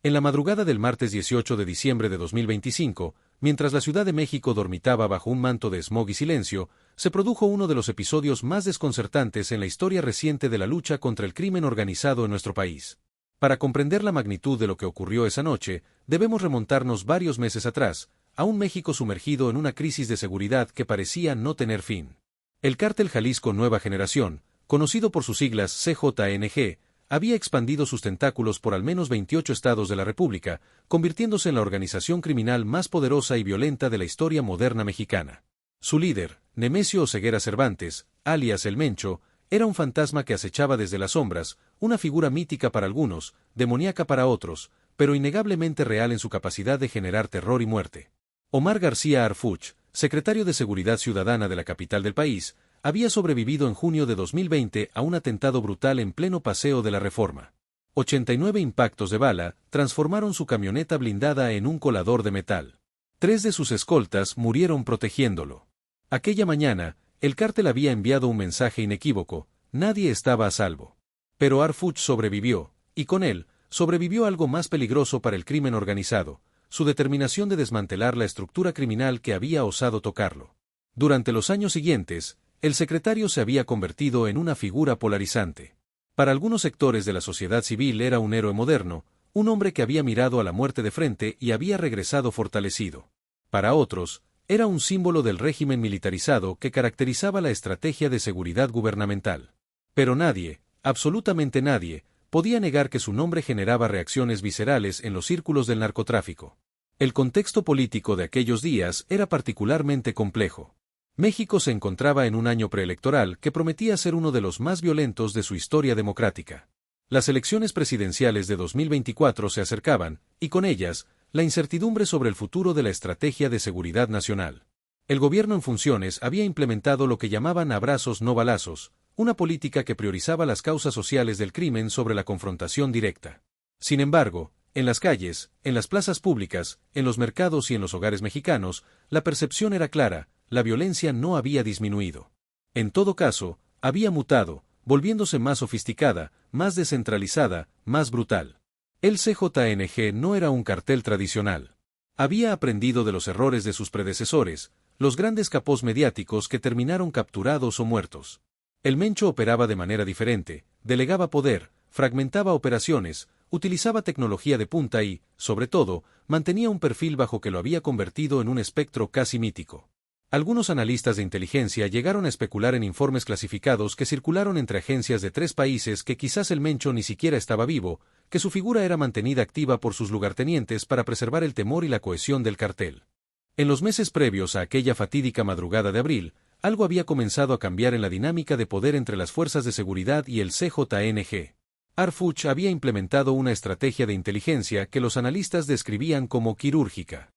En la madrugada del martes 18 de diciembre de 2025, mientras la Ciudad de México dormitaba bajo un manto de smog y silencio, se produjo uno de los episodios más desconcertantes en la historia reciente de la lucha contra el crimen organizado en nuestro país. Para comprender la magnitud de lo que ocurrió esa noche, debemos remontarnos varios meses atrás, a un México sumergido en una crisis de seguridad que parecía no tener fin. El Cártel Jalisco Nueva Generación, conocido por sus siglas CJNG, había expandido sus tentáculos por al menos 28 estados de la República, convirtiéndose en la organización criminal más poderosa y violenta de la historia moderna mexicana. Su líder, Nemesio Oseguera Cervantes, alias El Mencho, era un fantasma que acechaba desde las sombras, una figura mítica para algunos, demoníaca para otros, pero innegablemente real en su capacidad de generar terror y muerte. Omar García Harfuch, secretario de Seguridad Ciudadana de la capital del país, había sobrevivido en junio de 2020 a un atentado brutal en pleno Paseo de la Reforma. 89 impactos de bala transformaron su camioneta blindada en un colador de metal. 3 de sus escoltas murieron protegiéndolo. Aquella mañana, el cártel había enviado un mensaje inequívoco: nadie estaba a salvo. Pero Harfuch sobrevivió, y con él, sobrevivió algo más peligroso para el crimen organizado: su determinación de desmantelar la estructura criminal que había osado tocarlo. Durante los años siguientes, el secretario se había convertido en una figura polarizante. Para algunos sectores de la sociedad civil era un héroe moderno, un hombre que había mirado a la muerte de frente y había regresado fortalecido. Para otros, era un símbolo del régimen militarizado que caracterizaba la estrategia de seguridad gubernamental. Pero nadie, absolutamente nadie, podía negar que su nombre generaba reacciones viscerales en los círculos del narcotráfico. El contexto político de aquellos días era particularmente complejo. México se encontraba en un año preelectoral que prometía ser uno de los más violentos de su historia democrática. Las elecciones presidenciales de 2024 se acercaban, y con ellas, la incertidumbre sobre el futuro de la estrategia de seguridad nacional. El gobierno en funciones había implementado lo que llamaban abrazos no balazos, una política que priorizaba las causas sociales del crimen sobre la confrontación directa. Sin embargo, en las calles, en las plazas públicas, en los mercados y en los hogares mexicanos, la percepción era clara: la violencia no había disminuido. En todo caso, había mutado, volviéndose más sofisticada, más descentralizada, más brutal. El CJNG no era un cartel tradicional. Había aprendido de los errores de sus predecesores, los grandes capós mediáticos que terminaron capturados o muertos. El Mencho operaba de manera diferente, delegaba poder, fragmentaba operaciones, utilizaba tecnología de punta y, sobre todo, mantenía un perfil bajo que lo había convertido en un espectro casi mítico. Algunos analistas de inteligencia llegaron a especular en informes clasificados que circularon entre agencias de 3 países que quizás el Mencho ni siquiera estaba vivo, que su figura era mantenida activa por sus lugartenientes para preservar el temor y la cohesión del cartel. En los meses previos a aquella fatídica madrugada de abril, algo había comenzado a cambiar en la dinámica de poder entre las fuerzas de seguridad y el CJNG. Harfuch había implementado una estrategia de inteligencia que los analistas describían como quirúrgica.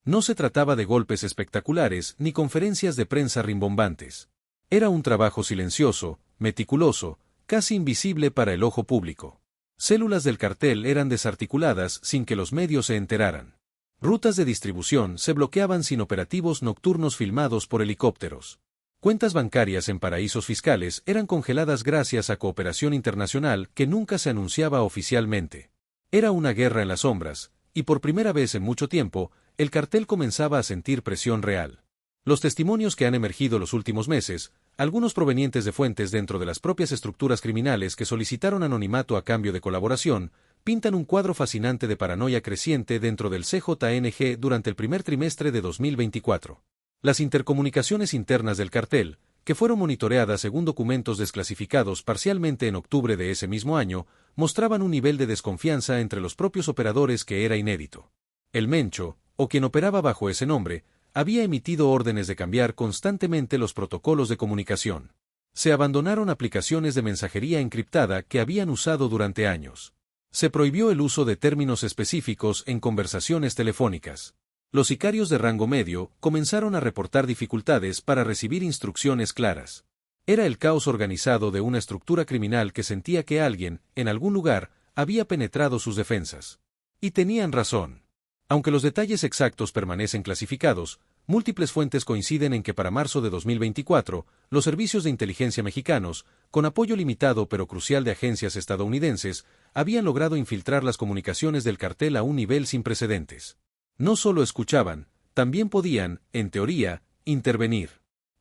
No se trataba de golpes espectaculares ni conferencias de prensa rimbombantes. Era un trabajo silencioso, meticuloso, casi invisible para el ojo público. Células del cartel eran desarticuladas sin que los medios se enteraran. Rutas de distribución se bloqueaban sin operativos nocturnos filmados por helicópteros. Cuentas bancarias en paraísos fiscales eran congeladas gracias a cooperación internacional que nunca se anunciaba oficialmente. Era una guerra en las sombras, y por primera vez en mucho tiempo, el cartel comenzaba a sentir presión real. Los testimonios que han emergido los últimos meses, algunos provenientes de fuentes dentro de las propias estructuras criminales que solicitaron anonimato a cambio de colaboración, pintan un cuadro fascinante de paranoia creciente dentro del CJNG durante el primer trimestre de 2024. Las intercomunicaciones internas del cartel, que fueron monitoreadas según documentos desclasificados parcialmente en octubre de ese mismo año, mostraban un nivel de desconfianza entre los propios operadores que era inédito. El Mencho, o quien operaba bajo ese nombre, había emitido órdenes de cambiar constantemente los protocolos de comunicación. Se abandonaron aplicaciones de mensajería encriptada que habían usado durante años. Se prohibió el uso de términos específicos en conversaciones telefónicas. Los sicarios de rango medio comenzaron a reportar dificultades para recibir instrucciones claras. Era el caos organizado de una estructura criminal que sentía que alguien, en algún lugar, había penetrado sus defensas. Y tenían razón. Aunque los detalles exactos permanecen clasificados, múltiples fuentes coinciden en que para marzo de 2024, los servicios de inteligencia mexicanos, con apoyo limitado pero crucial de agencias estadounidenses, habían logrado infiltrar las comunicaciones del cartel a un nivel sin precedentes. No solo escuchaban, también podían, en teoría, intervenir.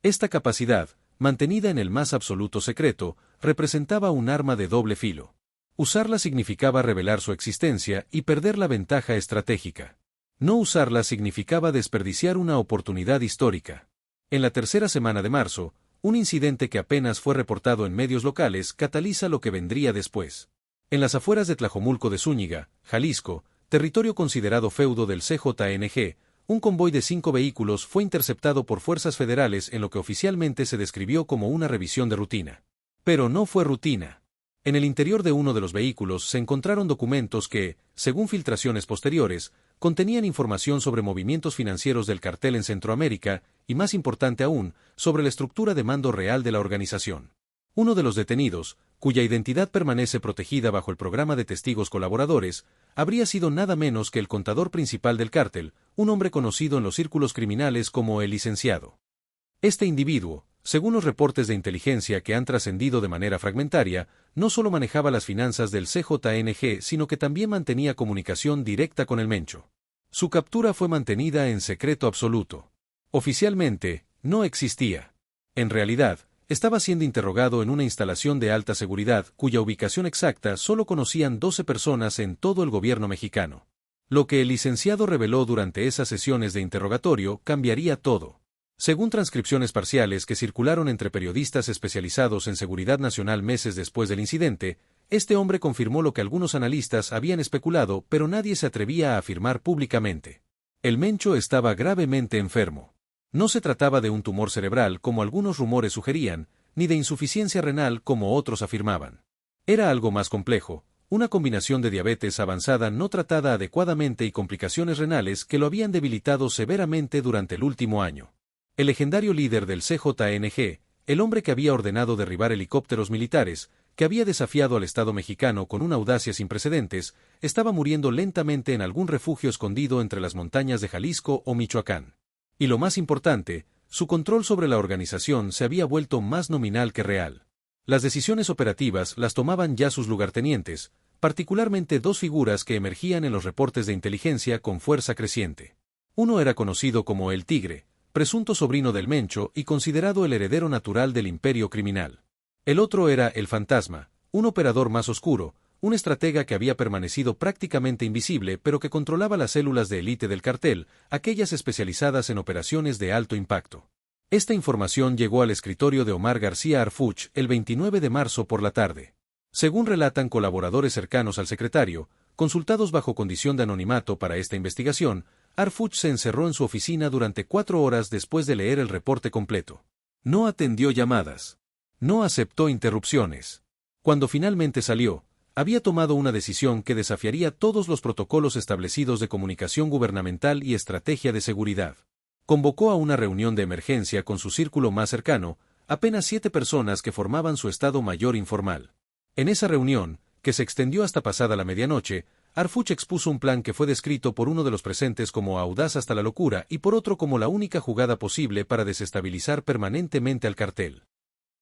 Esta capacidad, mantenida en el más absoluto secreto, representaba un arma de doble filo. Usarla significaba revelar su existencia y perder la ventaja estratégica. No usarla significaba desperdiciar una oportunidad histórica. En la tercera semana de marzo, un incidente que apenas fue reportado en medios locales cataliza lo que vendría después. En las afueras de Tlajomulco de Zúñiga, Jalisco, territorio considerado feudo del CJNG, un convoy de 5 vehículos fue interceptado por fuerzas federales en lo que oficialmente se describió como una revisión de rutina. Pero no fue rutina. En el interior de uno de los vehículos se encontraron documentos que, según filtraciones posteriores, contenían información sobre movimientos financieros del cartel en Centroamérica y, más importante aún, sobre la estructura de mando real de la organización. Uno de los detenidos, cuya identidad permanece protegida bajo el programa de testigos colaboradores, habría sido nada menos que el contador principal del cártel, un hombre conocido en los círculos criminales como el Licenciado. Este individuo, según los reportes de inteligencia que han trascendido de manera fragmentaria, no solo manejaba las finanzas del CJNG, sino que también mantenía comunicación directa con el Mencho. Su captura fue mantenida en secreto absoluto. Oficialmente, no existía. En realidad, estaba siendo interrogado en una instalación de alta seguridad cuya ubicación exacta solo conocían 12 personas en todo el gobierno mexicano. Lo que el licenciado reveló durante esas sesiones de interrogatorio cambiaría todo. Según transcripciones parciales que circularon entre periodistas especializados en seguridad nacional meses después del incidente, este hombre confirmó lo que algunos analistas habían especulado, pero nadie se atrevía a afirmar públicamente. El Mencho estaba gravemente enfermo. No se trataba de un tumor cerebral como algunos rumores sugerían, ni de insuficiencia renal como otros afirmaban. Era algo más complejo, una combinación de diabetes avanzada no tratada adecuadamente y complicaciones renales que lo habían debilitado severamente durante el último año. El legendario líder del CJNG, el hombre que había ordenado derribar helicópteros militares, que había desafiado al Estado mexicano con una audacia sin precedentes, estaba muriendo lentamente en algún refugio escondido entre las montañas de Jalisco o Michoacán. Y lo más importante, su control sobre la organización se había vuelto más nominal que real. Las decisiones operativas las tomaban ya sus lugartenientes, particularmente dos figuras que emergían en los reportes de inteligencia con fuerza creciente. Uno era conocido como el Tigre, presunto sobrino del Mencho y considerado el heredero natural del imperio criminal. El otro era el Fantasma, un operador más oscuro, un estratega que había permanecido prácticamente invisible pero que controlaba las células de élite del cartel, aquellas especializadas en operaciones de alto impacto. Esta información llegó al escritorio de Omar García Harfuch el 29 de marzo por la tarde. Según relatan colaboradores cercanos al secretario, consultados bajo condición de anonimato para esta investigación, Harfuch se encerró en su oficina durante 4 horas después de leer el reporte completo. No atendió llamadas. No aceptó interrupciones. Cuando finalmente salió, había tomado una decisión que desafiaría todos los protocolos establecidos de comunicación gubernamental y estrategia de seguridad. Convocó a una reunión de emergencia con su círculo más cercano, apenas 7 personas que formaban su Estado Mayor informal. En esa reunión, que se extendió hasta pasada la medianoche, Harfuch expuso un plan que fue descrito por uno de los presentes como audaz hasta la locura y por otro como la única jugada posible para desestabilizar permanentemente al cartel.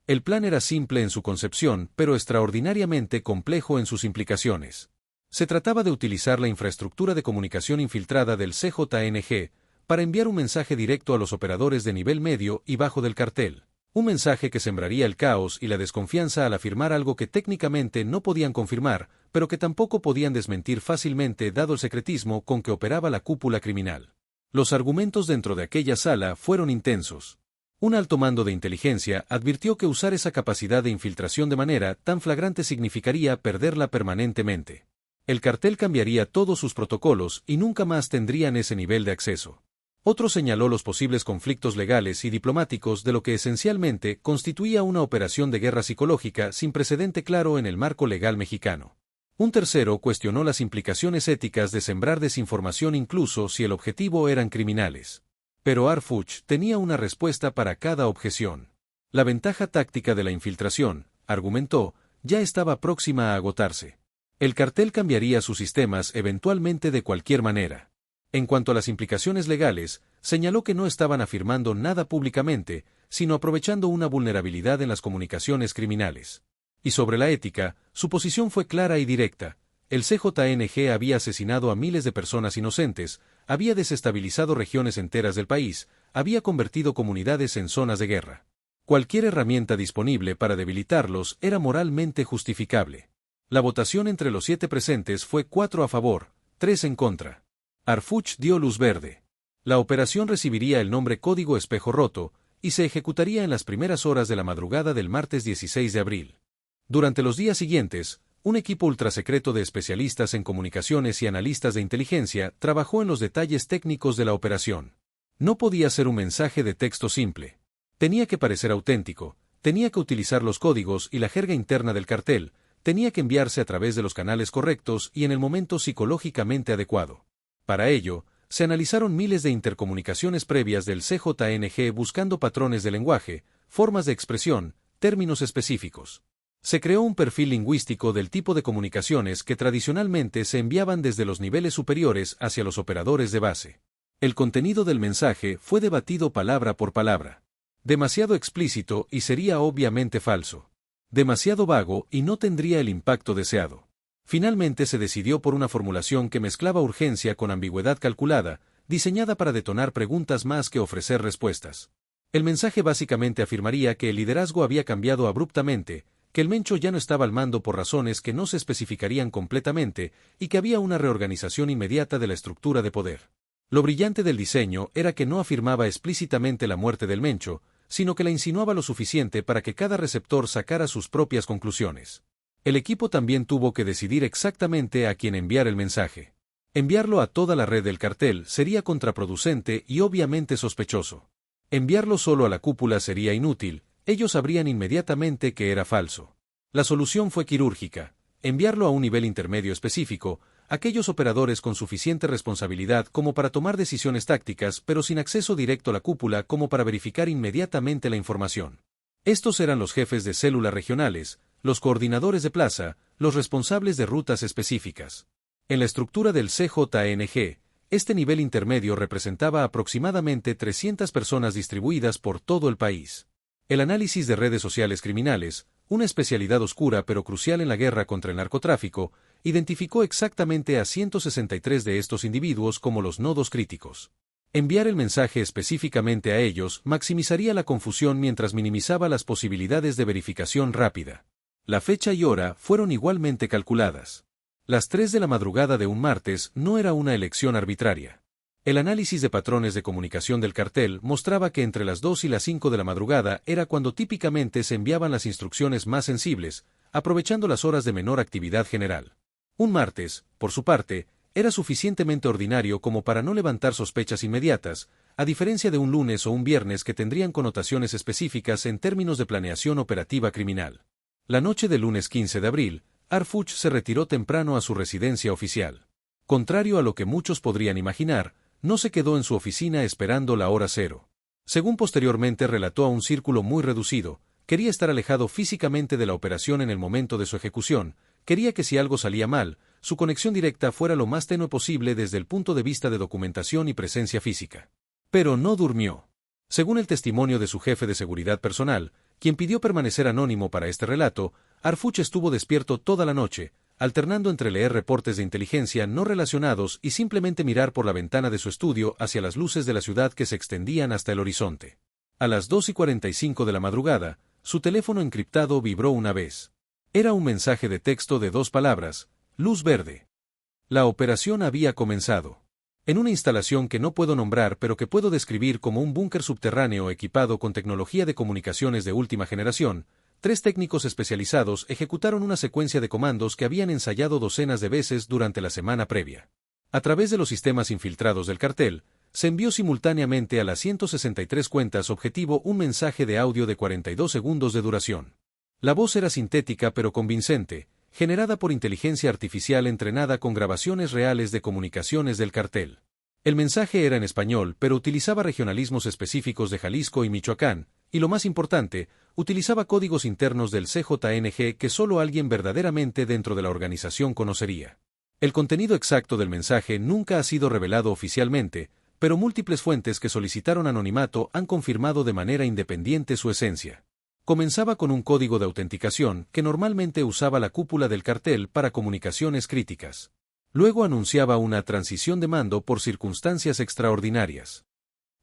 El plan era simple en su concepción, pero extraordinariamente complejo en sus implicaciones. Se trataba de utilizar la infraestructura de comunicación infiltrada del CJNG para enviar un mensaje directo a los operadores de nivel medio y bajo del cartel. Un mensaje que sembraría el caos y la desconfianza al afirmar algo que técnicamente no podían confirmar, pero que tampoco podían desmentir fácilmente dado el secretismo con que operaba la cúpula criminal. Los argumentos dentro de aquella sala fueron intensos. Un alto mando de inteligencia advirtió que usar esa capacidad de infiltración de manera tan flagrante significaría perderla permanentemente. El cartel cambiaría todos sus protocolos y nunca más tendrían ese nivel de acceso. Otro señaló los posibles conflictos legales y diplomáticos de lo que esencialmente constituía una operación de guerra psicológica sin precedente claro en el marco legal mexicano. Un tercero cuestionó las implicaciones éticas de sembrar desinformación incluso si el objetivo eran criminales. Pero Harfuch tenía una respuesta para cada objeción. La ventaja táctica de la infiltración, argumentó, ya estaba próxima a agotarse. El cartel cambiaría sus sistemas eventualmente de cualquier manera. En cuanto a las implicaciones legales, señaló que no estaban afirmando nada públicamente, sino aprovechando una vulnerabilidad en las comunicaciones criminales. Y sobre la ética, su posición fue clara y directa. El CJNG había asesinado a miles de personas inocentes, había desestabilizado regiones enteras del país, había convertido comunidades en zonas de guerra. Cualquier herramienta disponible para debilitarlos era moralmente justificable. La votación entre los 7 presentes fue 4 a favor, 3 en contra. Harfuch dio luz verde. La operación recibiría el nombre Código Espejo Roto, y se ejecutaría en las primeras horas de la madrugada del martes 16 de abril. Durante los días siguientes, un equipo ultrasecreto de especialistas en comunicaciones y analistas de inteligencia trabajó en los detalles técnicos de la operación. No podía ser un mensaje de texto simple. Tenía que parecer auténtico, tenía que utilizar los códigos y la jerga interna del cartel, tenía que enviarse a través de los canales correctos y en el momento psicológicamente adecuado. Para ello, se analizaron miles de intercomunicaciones previas del CJNG buscando patrones de lenguaje, formas de expresión, términos específicos. Se creó un perfil lingüístico del tipo de comunicaciones que tradicionalmente se enviaban desde los niveles superiores hacia los operadores de base. El contenido del mensaje fue debatido palabra por palabra. Demasiado explícito y sería obviamente falso. Demasiado vago y no tendría el impacto deseado. Finalmente se decidió por una formulación que mezclaba urgencia con ambigüedad calculada, diseñada para detonar preguntas más que ofrecer respuestas. El mensaje básicamente afirmaría que el liderazgo había cambiado abruptamente, que el Mencho ya no estaba al mando por razones que no se especificarían completamente y que había una reorganización inmediata de la estructura de poder. Lo brillante del diseño era que no afirmaba explícitamente la muerte del Mencho, sino que la insinuaba lo suficiente para que cada receptor sacara sus propias conclusiones. El equipo también tuvo que decidir exactamente a quién enviar el mensaje. Enviarlo a toda la red del cartel sería contraproducente y obviamente sospechoso. Enviarlo solo a la cúpula sería inútil, ellos sabrían inmediatamente que era falso. La solución fue quirúrgica, enviarlo a un nivel intermedio específico, aquellos operadores con suficiente responsabilidad como para tomar decisiones tácticas pero sin acceso directo a la cúpula como para verificar inmediatamente la información. Estos eran los jefes de célula regionales, los coordinadores de plaza, los responsables de rutas específicas. En la estructura del CJNG, este nivel intermedio representaba aproximadamente 300 personas distribuidas por todo el país. El análisis de redes sociales criminales, una especialidad oscura pero crucial en la guerra contra el narcotráfico, identificó exactamente a 163 de estos individuos como los nodos críticos. Enviar el mensaje específicamente a ellos maximizaría la confusión mientras minimizaba las posibilidades de verificación rápida. La fecha y hora fueron igualmente calculadas. Las 3 de la madrugada de un martes no era una elección arbitraria. El análisis de patrones de comunicación del cartel mostraba que entre las 2 y las 5 de la madrugada era cuando típicamente se enviaban las instrucciones más sensibles, aprovechando las horas de menor actividad general. Un martes, por su parte, era suficientemente ordinario como para no levantar sospechas inmediatas, a diferencia de un lunes o un viernes que tendrían connotaciones específicas en términos de planeación operativa criminal. La noche del lunes 15 de abril, Harfuch se retiró temprano a su residencia oficial. Contrario a lo que muchos podrían imaginar, no se quedó en su oficina esperando la hora cero. Según posteriormente relató a un círculo muy reducido, quería estar alejado físicamente de la operación en el momento de su ejecución, quería que si algo salía mal, su conexión directa fuera lo más tenue posible desde el punto de vista de documentación y presencia física. Pero no durmió. Según el testimonio de su jefe de seguridad personal, quien pidió permanecer anónimo para este relato, Harfuch estuvo despierto toda la noche, alternando entre leer reportes de inteligencia no relacionados y simplemente mirar por la ventana de su estudio hacia las luces de la ciudad que se extendían hasta el horizonte. A las 2:45 de la madrugada, su teléfono encriptado vibró una vez. Era un mensaje de texto de 2 palabras, luz verde. La operación había comenzado. En una instalación que no puedo nombrar pero que puedo describir como un búnker subterráneo equipado con tecnología de comunicaciones de última generación, 3 técnicos especializados ejecutaron una secuencia de comandos que habían ensayado docenas de veces durante la semana previa. A través de los sistemas infiltrados del cartel, se envió simultáneamente a las 163 cuentas objetivo un mensaje de audio de 42 segundos de duración. La voz era sintética pero convincente, generada por inteligencia artificial entrenada con grabaciones reales de comunicaciones del cartel. El mensaje era en español, pero utilizaba regionalismos específicos de Jalisco y Michoacán, y lo más importante, utilizaba códigos internos del CJNG que solo alguien verdaderamente dentro de la organización conocería. El contenido exacto del mensaje nunca ha sido revelado oficialmente, pero múltiples fuentes que solicitaron anonimato han confirmado de manera independiente su esencia. Comenzaba con un código de autenticación que normalmente usaba la cúpula del cartel para comunicaciones críticas. Luego anunciaba una transición de mando por circunstancias extraordinarias.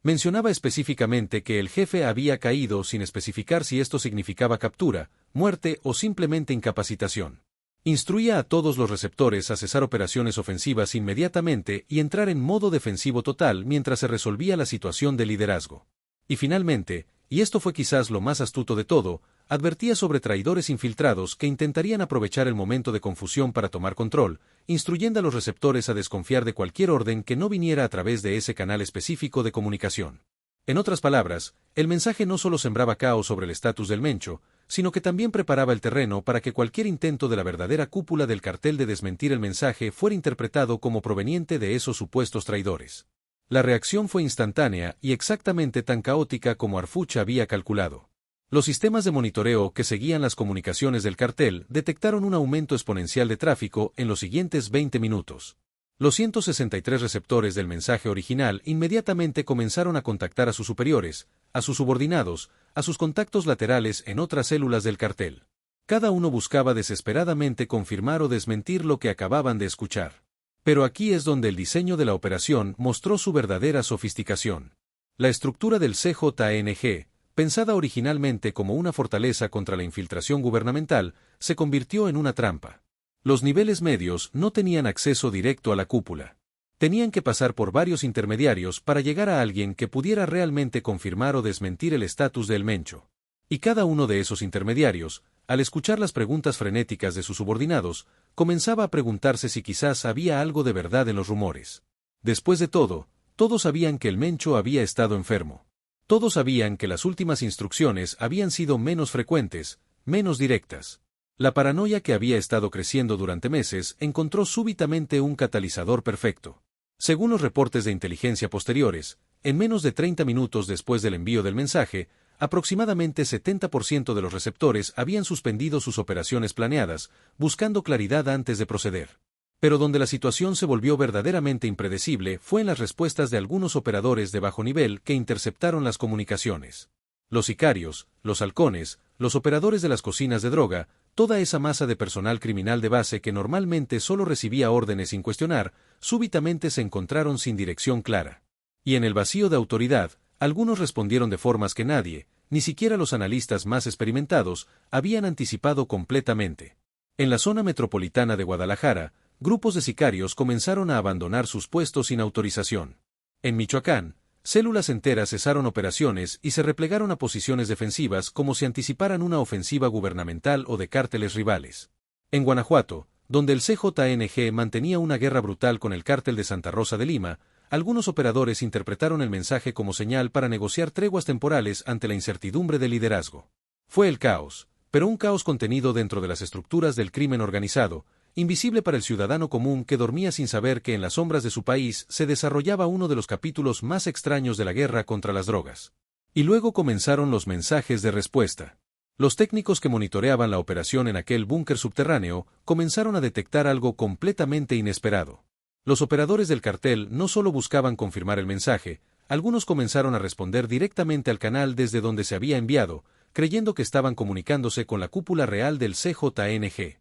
Mencionaba específicamente que el jefe había caído sin especificar si esto significaba captura, muerte o simplemente incapacitación. Instruía a todos los receptores a cesar operaciones ofensivas inmediatamente y entrar en modo defensivo total mientras se resolvía la situación de liderazgo. Y finalmente, y esto fue quizás lo más astuto de todo, advertía sobre traidores infiltrados que intentarían aprovechar el momento de confusión para tomar control, instruyendo a los receptores a desconfiar de cualquier orden que no viniera a través de ese canal específico de comunicación. En otras palabras, el mensaje no solo sembraba caos sobre el estatus del Mencho, sino que también preparaba el terreno para que cualquier intento de la verdadera cúpula del cartel de desmentir el mensaje fuera interpretado como proveniente de esos supuestos traidores. La reacción fue instantánea y exactamente tan caótica como Harfuch había calculado. Los sistemas de monitoreo que seguían las comunicaciones del cartel detectaron un aumento exponencial de tráfico en los siguientes 20 minutos. Los 163 receptores del mensaje original inmediatamente comenzaron a contactar a sus superiores, a sus subordinados, a sus contactos laterales en otras células del cartel. Cada uno buscaba desesperadamente confirmar o desmentir lo que acababan de escuchar. Pero aquí es donde el diseño de la operación mostró su verdadera sofisticación. La estructura del CJNG, pensada originalmente como una fortaleza contra la infiltración gubernamental, se convirtió en una trampa. Los niveles medios no tenían acceso directo a la cúpula. Tenían que pasar por varios intermediarios para llegar a alguien que pudiera realmente confirmar o desmentir el estatus del Mencho. Y cada uno de esos intermediarios, al escuchar las preguntas frenéticas de sus subordinados, comenzaba a preguntarse si quizás había algo de verdad en los rumores. Después de todo, todos sabían que el Mencho había estado enfermo. Todos sabían que las últimas instrucciones habían sido menos frecuentes, menos directas. La paranoia que había estado creciendo durante meses encontró súbitamente un catalizador perfecto. Según los reportes de inteligencia posteriores, en menos de 30 minutos después del envío del mensaje, aproximadamente 70% de los receptores habían suspendido sus operaciones planeadas, buscando claridad antes de proceder. Pero donde la situación se volvió verdaderamente impredecible fue en las respuestas de algunos operadores de bajo nivel que interceptaron las comunicaciones. Los sicarios, los halcones, los operadores de las cocinas de droga, toda esa masa de personal criminal de base que normalmente solo recibía órdenes sin cuestionar, súbitamente se encontraron sin dirección clara. Y en el vacío de autoridad, algunos respondieron de formas que nadie, ni siquiera los analistas más experimentados, habían anticipado completamente. En la zona metropolitana de Guadalajara, grupos de sicarios comenzaron a abandonar sus puestos sin autorización. En Michoacán, células enteras cesaron operaciones y se replegaron a posiciones defensivas como si anticiparan una ofensiva gubernamental o de cárteles rivales. En Guanajuato, donde el CJNG mantenía una guerra brutal con el cártel de Santa Rosa de Lima, algunos operadores interpretaron el mensaje como señal para negociar treguas temporales ante la incertidumbre del liderazgo. Fue el caos, pero un caos contenido dentro de las estructuras del crimen organizado, invisible para el ciudadano común que dormía sin saber que en las sombras de su país se desarrollaba uno de los capítulos más extraños de la guerra contra las drogas. Y luego comenzaron los mensajes de respuesta. Los técnicos que monitoreaban la operación en aquel búnker subterráneo comenzaron a detectar algo completamente inesperado. Los operadores del cartel no solo buscaban confirmar el mensaje, algunos comenzaron a responder directamente al canal desde donde se había enviado, creyendo que estaban comunicándose con la cúpula real del CJNG.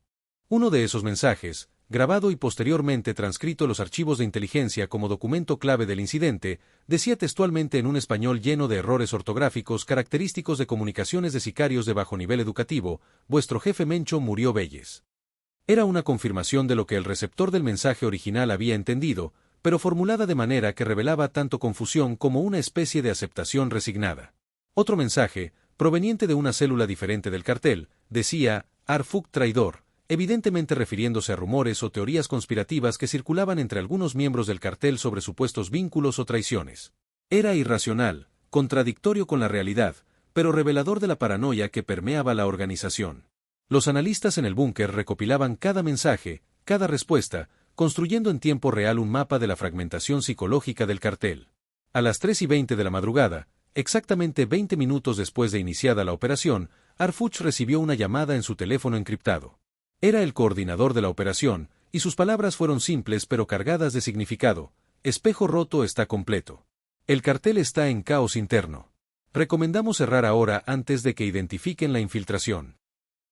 Uno de esos mensajes, grabado y posteriormente transcrito en los archivos de inteligencia como documento clave del incidente, decía textualmente en un español lleno de errores ortográficos característicos de comunicaciones de sicarios de bajo nivel educativo: vuestro jefe Mencho murió Belles. Era una confirmación de lo que el receptor del mensaje original había entendido, pero formulada de manera que revelaba tanto confusión como una especie de aceptación resignada. Otro mensaje, proveniente de una célula diferente del cartel, decía: Harfuch traidor, evidentemente refiriéndose a rumores o teorías conspirativas que circulaban entre algunos miembros del cartel sobre supuestos vínculos o traiciones. Era irracional, contradictorio con la realidad, pero revelador de la paranoia que permeaba la organización. Los analistas en el búnker recopilaban cada mensaje, cada respuesta, construyendo en tiempo real un mapa de la fragmentación psicológica del cartel. A las 3:20 de la madrugada, exactamente 20 minutos después de iniciada la operación, Harfuch recibió una llamada en su teléfono encriptado. Era el coordinador de la operación, y sus palabras fueron simples pero cargadas de significado: espejo roto está completo. El cartel está en caos interno. Recomendamos cerrar ahora antes de que identifiquen la infiltración.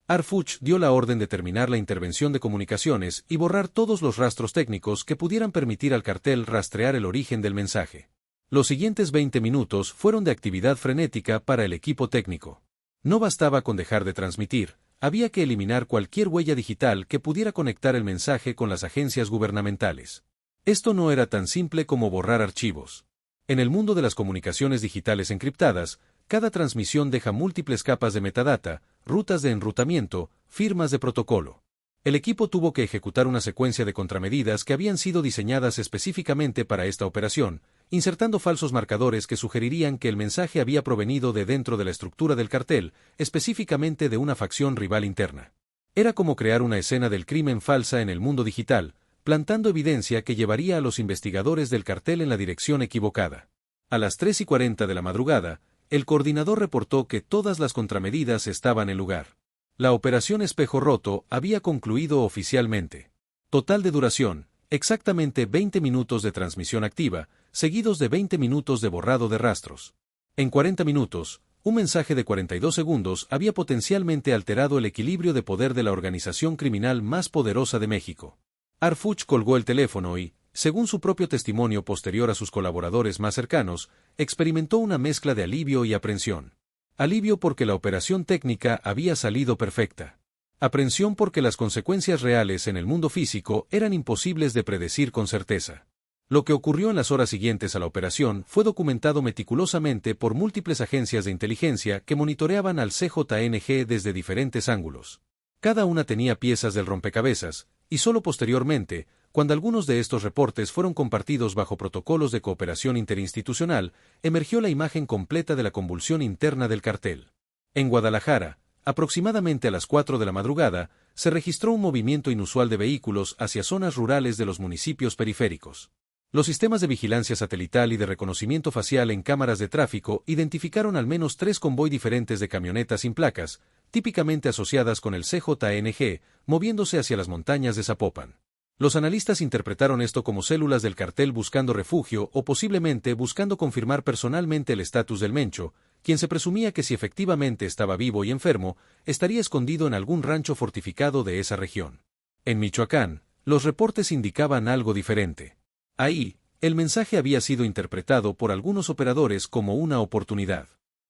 Arfuch dio la orden de terminar la intervención de comunicaciones y borrar todos los rastros técnicos que pudieran permitir al cartel rastrear el origen del mensaje. Los siguientes 20 minutos fueron de actividad frenética para el equipo técnico. No bastaba con dejar de transmitir, había que eliminar cualquier huella digital que pudiera conectar el mensaje con las agencias gubernamentales. Esto no era tan simple como borrar archivos. En el mundo de las comunicaciones digitales encriptadas, cada transmisión deja múltiples capas de metadata, rutas de enrutamiento, firmas de protocolo. El equipo tuvo que ejecutar una secuencia de contramedidas que habían sido diseñadas específicamente para esta operación, insertando falsos marcadores que sugerirían que el mensaje había provenido de dentro de la estructura del cartel, específicamente de una facción rival interna. Era como crear una escena del crimen falsa en el mundo digital, plantando evidencia que llevaría a los investigadores del cartel en la dirección equivocada. A las 3:40 de la madrugada, el coordinador reportó que todas las contramedidas estaban en lugar. La operación Espejo Roto había concluido oficialmente. Total de duración, exactamente 20 minutos de transmisión activa, seguidos de 20 minutos de borrado de rastros. En 40 minutos, un mensaje de 42 segundos había potencialmente alterado el equilibrio de poder de la organización criminal más poderosa de México. Arfuch colgó el teléfono y, según su propio testimonio posterior a sus colaboradores más cercanos, experimentó una mezcla de alivio y aprensión. Alivio porque la operación técnica había salido perfecta. Aprensión porque las consecuencias reales en el mundo físico eran imposibles de predecir con certeza. Lo que ocurrió en las horas siguientes a la operación fue documentado meticulosamente por múltiples agencias de inteligencia que monitoreaban al CJNG desde diferentes ángulos. Cada una tenía piezas del rompecabezas, y solo posteriormente, cuando algunos de estos reportes fueron compartidos bajo protocolos de cooperación interinstitucional, emergió la imagen completa de la convulsión interna del cartel. En Guadalajara, aproximadamente a las 4 de la madrugada, se registró un movimiento inusual de vehículos hacia zonas rurales de los municipios periféricos. Los sistemas de vigilancia satelital y de reconocimiento facial en cámaras de tráfico identificaron al menos 3 convoy diferentes de camionetas sin placas, típicamente asociadas con el CJNG, moviéndose hacia las montañas de Zapopan. Los analistas interpretaron esto como células del cartel buscando refugio o posiblemente buscando confirmar personalmente el estatus del Mencho, quien se presumía que si efectivamente estaba vivo y enfermo, estaría escondido en algún rancho fortificado de esa región. En Michoacán, los reportes indicaban algo diferente. Ahí, el mensaje había sido interpretado por algunos operadores como una oportunidad.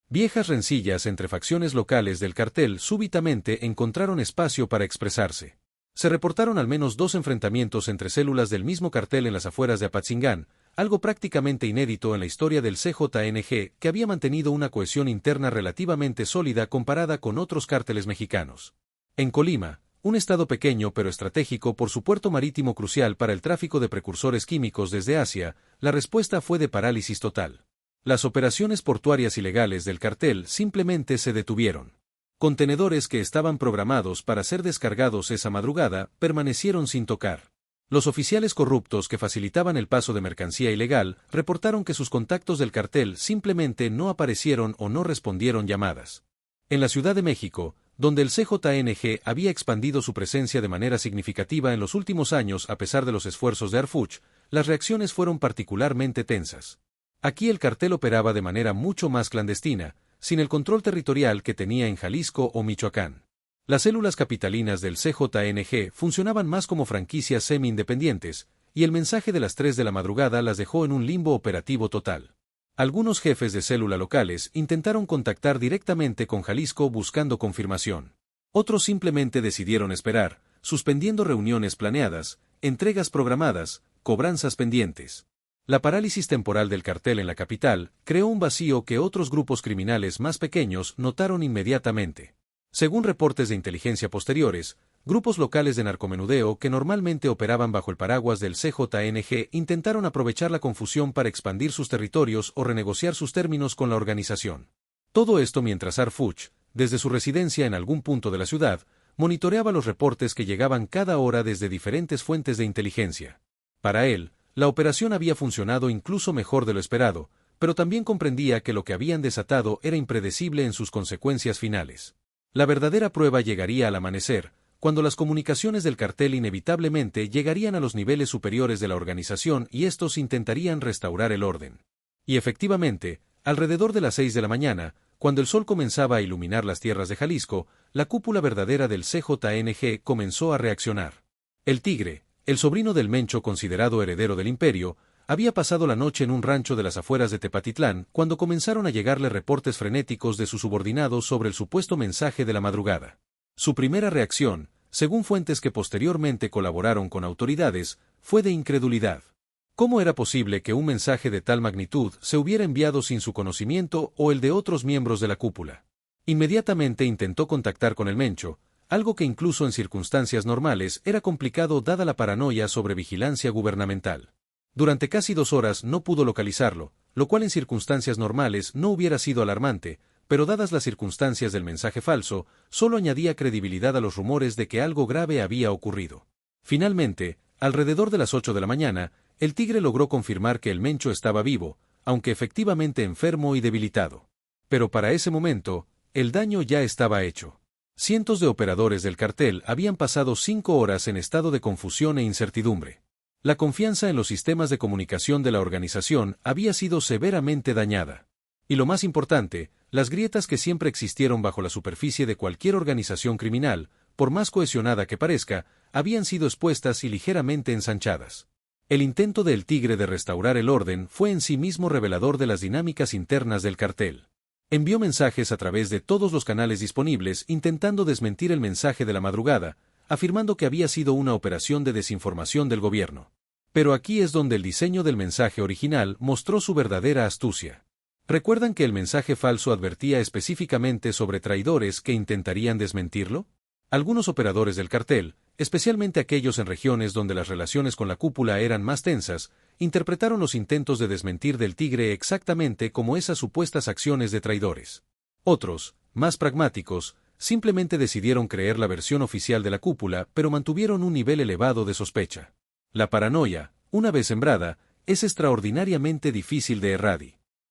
Viejas rencillas entre facciones locales del cartel súbitamente encontraron espacio para expresarse. Se reportaron al menos 2 enfrentamientos entre células del mismo cartel en las afueras de Apatzingán, algo prácticamente inédito en la historia del CJNG, que había mantenido una cohesión interna relativamente sólida comparada con otros cárteles mexicanos. En Colima, un estado pequeño pero estratégico por su puerto marítimo crucial para el tráfico de precursores químicos desde Asia, la respuesta fue de parálisis total. Las operaciones portuarias ilegales del cartel simplemente se detuvieron. Contenedores que estaban programados para ser descargados esa madrugada permanecieron sin tocar. Los oficiales corruptos que facilitaban el paso de mercancía ilegal reportaron que sus contactos del cartel simplemente no aparecieron o no respondieron llamadas. En la Ciudad de México, donde el CJNG había expandido su presencia de manera significativa en los últimos años a pesar de los esfuerzos de Arfuch, las reacciones fueron particularmente tensas. Aquí el cartel operaba de manera mucho más clandestina, sin el control territorial que tenía en Jalisco o Michoacán. Las células capitalinas del CJNG funcionaban más como franquicias semi-independientes, y el mensaje de las 3 de la madrugada las dejó en un limbo operativo total. Algunos jefes de célula locales intentaron contactar directamente con Jalisco buscando confirmación. Otros simplemente decidieron esperar, suspendiendo reuniones planeadas, entregas programadas, cobranzas pendientes. La parálisis temporal del cartel en la capital creó un vacío que otros grupos criminales más pequeños notaron inmediatamente. Según reportes de inteligencia posteriores, grupos locales de narcomenudeo que normalmente operaban bajo el paraguas del CJNG intentaron aprovechar la confusión para expandir sus territorios o renegociar sus términos con la organización. Todo esto mientras Arfuch, desde su residencia en algún punto de la ciudad, monitoreaba los reportes que llegaban cada hora desde diferentes fuentes de inteligencia. Para él, la operación había funcionado incluso mejor de lo esperado, pero también comprendía que lo que habían desatado era impredecible en sus consecuencias finales. La verdadera prueba llegaría al amanecer, cuando las comunicaciones del cartel inevitablemente llegarían a los niveles superiores de la organización y estos intentarían restaurar el orden. Y efectivamente, Alrededor de las 6 de la mañana, cuando el sol comenzaba a iluminar las tierras de Jalisco, la cúpula verdadera del CJNG comenzó a reaccionar. El Tigre, el sobrino del Mencho considerado heredero del imperio, había pasado la noche en un rancho de las afueras de Tepatitlán cuando comenzaron a llegarle reportes frenéticos de sus subordinados sobre el supuesto mensaje de la madrugada. Su primera reacción, según fuentes que posteriormente colaboraron con autoridades, fue de incredulidad. ¿Cómo era posible que un mensaje de tal magnitud se hubiera enviado sin su conocimiento o el de otros miembros de la cúpula? Inmediatamente intentó contactar con el Mencho, algo que incluso en circunstancias normales era complicado dada la paranoia sobre vigilancia gubernamental. Durante casi 2 horas no pudo localizarlo, lo cual en circunstancias normales no hubiera sido alarmante, pero dadas las circunstancias del mensaje falso, solo añadía credibilidad a los rumores de que algo grave había ocurrido. Finalmente, alrededor de las 8 de la mañana, el Tigre logró confirmar que el Mencho estaba vivo, aunque efectivamente enfermo y debilitado. Pero para ese momento, el daño ya estaba hecho. Cientos de operadores del cartel habían pasado 5 horas en estado de confusión e incertidumbre. La confianza en los sistemas de comunicación de la organización había sido severamente dañada. Y lo más importante, las grietas que siempre existieron bajo la superficie de cualquier organización criminal, por más cohesionada que parezca, habían sido expuestas y ligeramente ensanchadas. El intento del Tigre de restaurar el orden fue en sí mismo revelador de las dinámicas internas del cartel. Envió mensajes a través de todos los canales disponibles intentando desmentir el mensaje de la madrugada, afirmando que había sido una operación de desinformación del gobierno. Pero aquí es donde el diseño del mensaje original mostró su verdadera astucia. ¿Recuerdan que el mensaje falso advertía específicamente sobre traidores que intentarían desmentirlo? Algunos operadores del cartel, especialmente aquellos en regiones donde las relaciones con la cúpula eran más tensas, interpretaron los intentos de desmentir del Tigre exactamente como esas supuestas acciones de traidores. Otros, más pragmáticos, simplemente decidieron creer la versión oficial de la cúpula, pero mantuvieron un nivel elevado de sospecha. La paranoia, una vez sembrada, es extraordinariamente difícil de erradicar.